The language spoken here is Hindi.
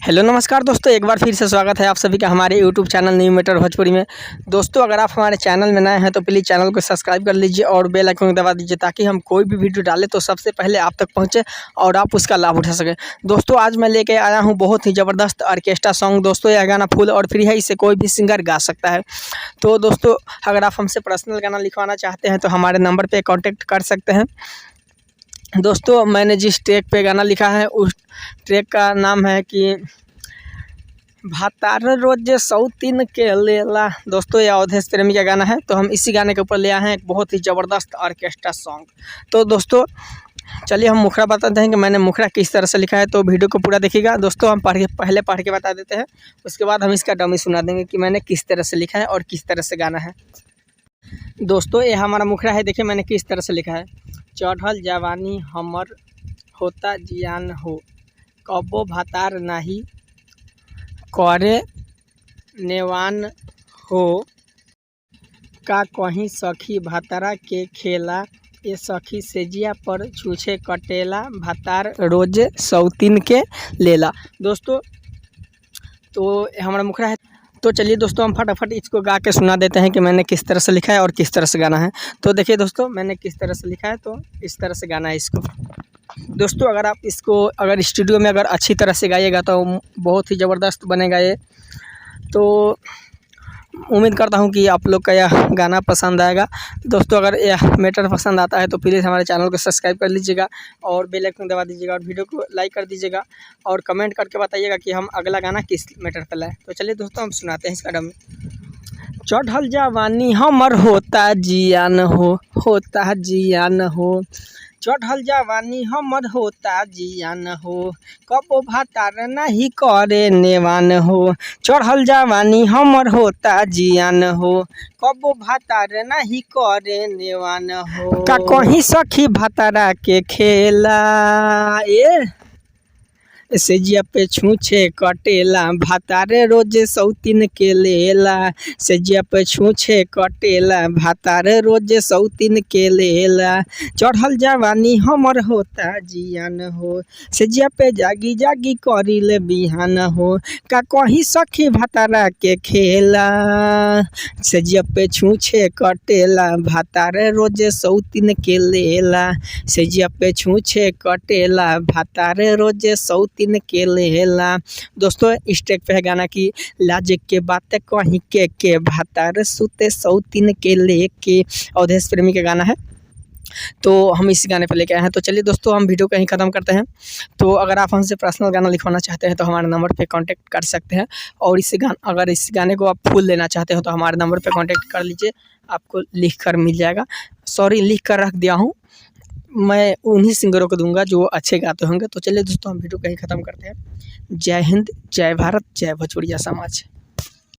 हेलो नमस्कार दोस्तों, एक बार फिर से स्वागत है आप सभी का हमारे YouTube channel new matter Bhojpuri में। दोस्तों, अगर आप हमारे चैनल में नए हैं तो प्लीज़ चैनल को सब्सक्राइब कर लीजिए और बेल आइकन को दबा दीजिए ताकि हम कोई भी वीडियो डालें तो सबसे पहले आप तक पहुंचे और आप उसका लाभ उठा सकें। दोस्तों, आज मैं लेके आया हूं बहुत ही ज़बरदस्त ऑर्केस्ट्रा सॉन्ग। दोस्तों, यह गाना फुल और फ्री है, इसे कोई भी सिंगर गा सकता है। तो दोस्तों, अगर आप हमसे पर्सनल गाना लिखवाना चाहते हैं तो हमारे नंबर पर कॉन्टेक्ट कर सकते हैं। दोस्तों, मैंने जिस ट्रैक पे गाना लिखा है उस ट्रैक का नाम है कि भातार रोज सौतीन के लेला। दोस्तों, यह अवधेश प्रेमी का गाना है, तो हम इसी गाने के ऊपर ले आए हैं एक बहुत ही ज़बरदस्त ऑर्केस्ट्रा सॉन्ग। तो दोस्तों, चलिए हम मुखड़ा बताते हैं कि मैंने मुखड़ा किस तरह से लिखा है। तो वीडियो को पूरा देखिएगा। दोस्तों, हम पहले पढ़ के बता देते हैं, उसके बाद हम इसका डमी सुना देंगे कि मैंने किस तरह से लिखा है और किस तरह से गाना है। दोस्तों, ये हमारा मुखड़ा है, देखिए मैंने किस तरह से लिखा है। चढ़ल जवानी हमर होता जियान हो, कबो भातार नाही करे नेवान हो, का कहीं सखी भातारा के खेला, ये सखी सेजिया पर छूछे कटेला, भातार रोज सौतीन के लेला। दोस्तों, तो हमारा मुखड़ा है। तो चलिए दोस्तों, हम फटाफट इसको गा के सुना देते हैं कि मैंने किस तरह से लिखा है और किस तरह से गाना है। तो देखिए दोस्तों, मैंने किस तरह से लिखा है, तो इस तरह से गाना है इसको। दोस्तों, अगर आप इसको अगर स्टूडियो में अगर अच्छी तरह से गाइएगा तो बहुत ही ज़बरदस्त बनेगा ये। तो उम्मीद करता हूँ कि आप लोग का यह गाना पसंद आएगा। दोस्तों, अगर यह मैटर पसंद आता है तो प्लीज़ हमारे चैनल को सब्सक्राइब कर लीजिएगा और बेल आइकन दबा दीजिएगा और वीडियो को लाइक कर दीजिएगा और कमेंट करके बताइएगा कि हम अगला गाना किस मैटर पर लाएँ। तो चलिए दोस्तों, हम सुनाते हैं इसका डमी। चढ़ल जवानी हमर होता जियान हो, होता जियान हो, चढ़ल जवानी हमर होता जियान हो, कबो भातार नहीं करे नेवान हो। चढ़ल जवानी हमर होता जियान हो, कबो भातार नहीं करे नेवान हो, का कहीं सखी भातारा के खेला, सेजिया पे छूछे कटेला, भातारे रोज सौतीन के लेला। सेजिया पे छूछे कटेला, भातारे रोज सौतीन के लेला। चढ़ल जवानी हमर होता जियान हो, सेजिया पे जागी जागी करिले बिहान हो, का कहीं सखी भातारा के खेला। सेजिया पे छूछे कटेला, भातारे रोज सौतीन के लेला। सेजिया पे छूछे कटेला, भातारे रोज सौतीन के लेला। दोस्तों, इस ट्रैक पे है गाना की लाज के बात कहीं के भातार सुते सौतीन के लेके। अवधेश प्रेमी का गाना है, तो हम इस गाने पे लेके आए हैं। तो चलिए दोस्तों, हम वीडियो को यहीं ख़त्म करते हैं। तो अगर आप हमसे पर्सनल गाना लिखवाना चाहते हैं तो हमारे नंबर पे कांटेक्ट कर सकते हैं और अगर इस गाने को आप फुल लेना चाहते हो तो हमारे नंबर पे कांटेक्ट कर लीजिए, आपको लिख कर मिल जाएगा। सॉरी, लिख कर रख दिया हूँ, मैं उन्हीं सिंगरों को दूंगा जो अच्छे गाते होंगे। तो चलिए दोस्तों, हम वीडियो को यहीं ख़त्म करते हैं। जय हिंद, जय भारत, जय भोजपुरिया समाज।